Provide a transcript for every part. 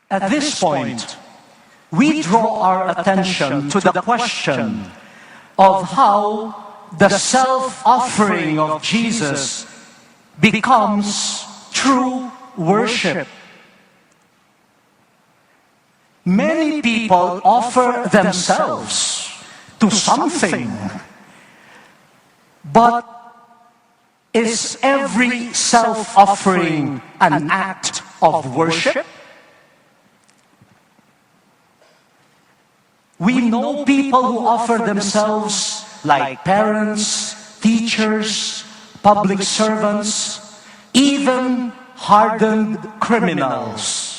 At this point, we draw our attention to the question of how the self-offering of Jesus becomes true worship. Many people offer themselves to something, but is every self-offering an act of worship? We know people who offer themselves like parents, teachers, public servants, even hardened criminals.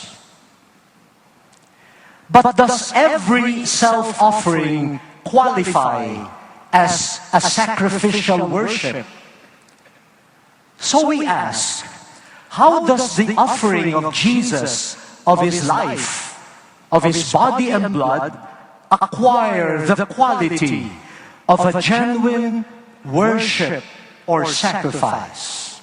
But does every self-offering qualify as a sacrificial worship? So we ask, how does the offering of Jesus, of His life, of His body and blood, acquire the quality of a genuine worship or sacrifice?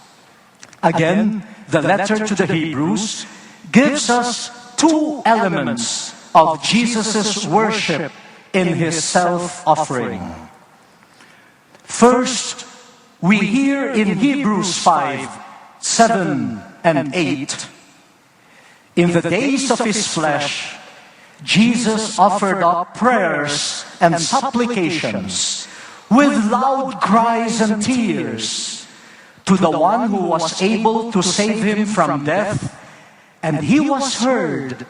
Again, the letter to the Hebrews gives us two elements of Jesus' worship in His self-offering. First, we hear in Hebrews 5, 7 and 8, in the days of His flesh, Jesus offered up prayers and supplications with loud cries and tears to the one who was able to save Him from death, and He was heard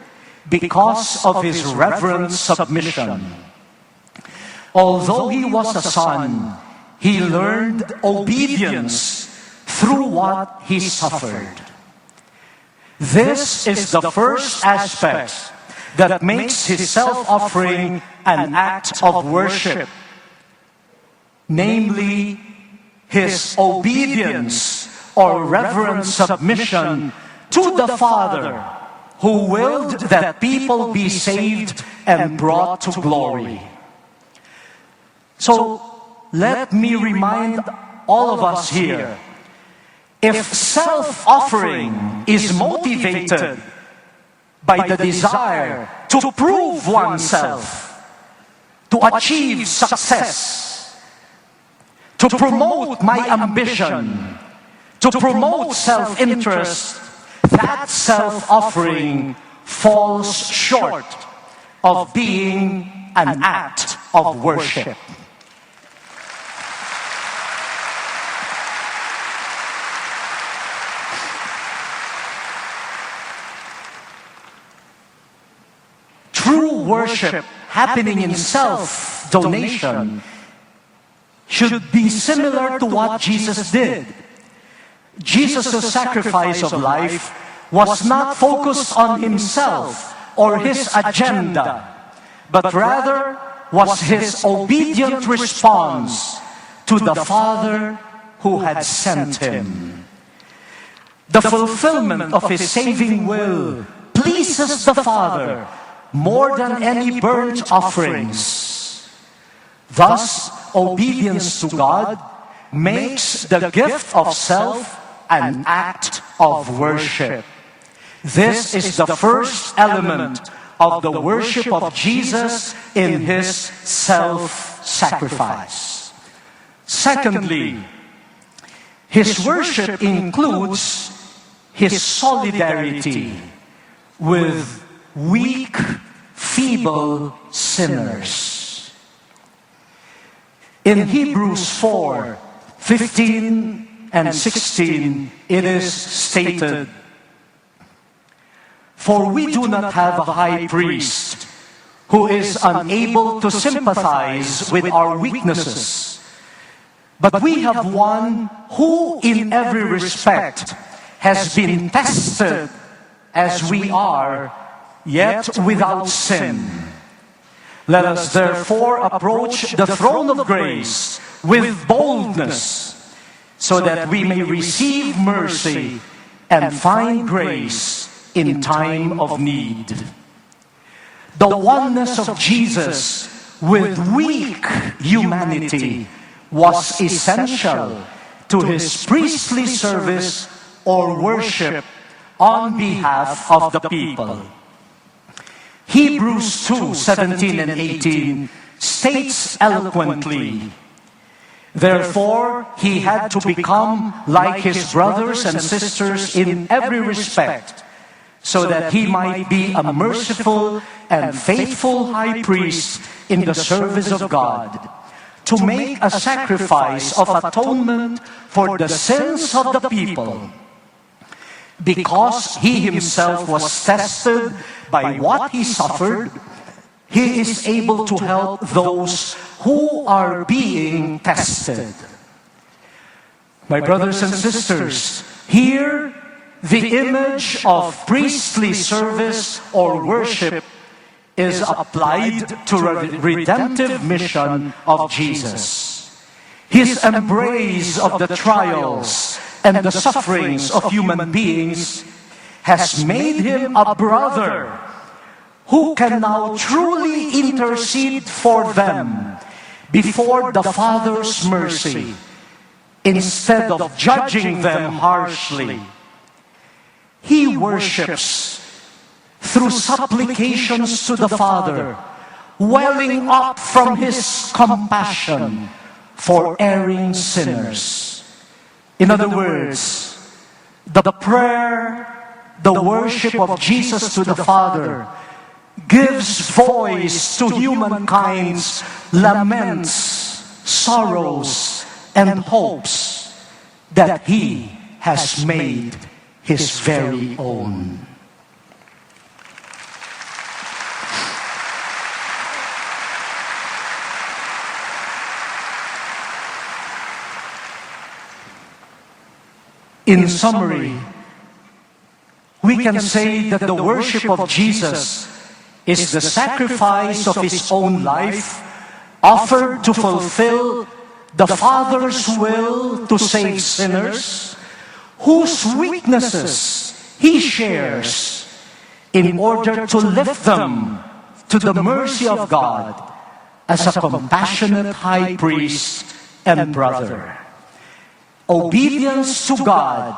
because of His reverent submission. Although He was a son, He learned obedience through what He suffered. This is the first aspect that makes His self-offering an act of worship, namely His obedience or reverent submission to the Father, who willed that people be saved and brought to glory. So, let me remind all of us here, if self-offering is motivated by the desire to prove oneself, to achieve success, to promote my ambition, to promote self-interest, that self-offering falls short of being an act of worship. True worship happening in self-donation should be similar to what Jesus did. Jesus' sacrifice of life was not focused on Himself or His agenda, but rather was His obedient response to the Father who had sent Him. The fulfillment of His saving will pleases the Father more than any burnt offerings. Thus, obedience to God makes the gift of self an act of worship. This is the first element of the worship of Jesus in His self-sacrifice. Secondly, His worship includes His solidarity with weak, feeble sinners. In Hebrews 4, 15 and 16, it is stated, "For we do not have a high priest who is unable to sympathize with our weaknesses, but we have one who in every respect has been tested as we are, yet without sin. Let us therefore approach the throne of grace with boldness, so that we may receive mercy and find grace in time of need." The oneness of Jesus with weak humanity was essential to His priestly service or worship on behalf of the people. Hebrews 2:17 and 18 states eloquently, "Therefore, he had to become like his brothers and sisters in every respect, so that he might be a merciful and faithful high priest in the service of God, to make a sacrifice of atonement for the sins of the people. Because he himself was tested by what he suffered, he is able to help those who are being tested." My brothers and sisters, here the image of priestly service or worship is applied to the redemptive mission of Jesus. His embrace of the trials and the sufferings of human beings has made him a brother who can now truly intercede for them before the Father's mercy, instead of judging them harshly. He worships through supplications to the Father, welling up from his compassion for erring sinners. In other words, the prayer, the worship of Jesus to the Father gives voice to humankind's laments, sorrows, and hopes that he has made his very own. In summary, we can say that the worship of Jesus is the sacrifice of his own life offered to fulfill the Father's will to save sinners, whose weaknesses he shares in order to lift them to the mercy of God as a compassionate high priest and brother. Obedience to God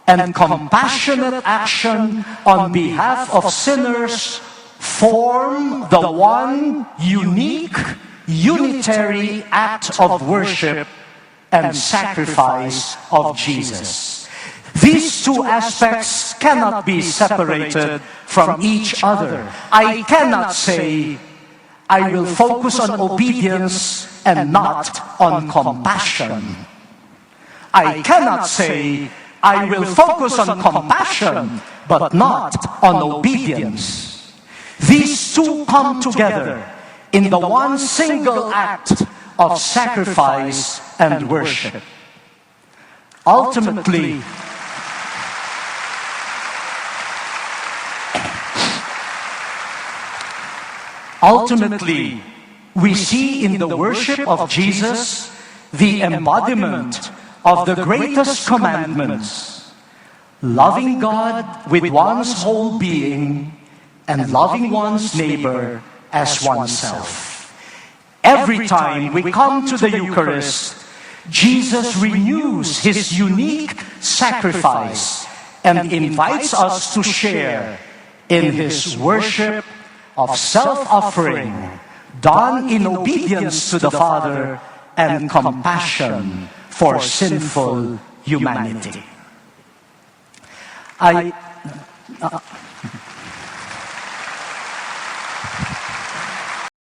and compassionate action on behalf of sinners form the one unique, unitary act of worship and sacrifice of Jesus. These two aspects cannot be separated from each other. I cannot say, I will focus on obedience and not on compassion. I cannot say, I will focus on compassion but not on obedience. These two come together in the one single act of sacrifice and worship. Ultimately, we see in the worship of Jesus the embodiment of the greatest commandments: loving God with one's whole being and loving one's neighbor as oneself. Every time we come to the Eucharist, Jesus renews his unique sacrifice and invites us to share in his worship of self-offering, done in obedience to the Father and compassion for sinful humanity.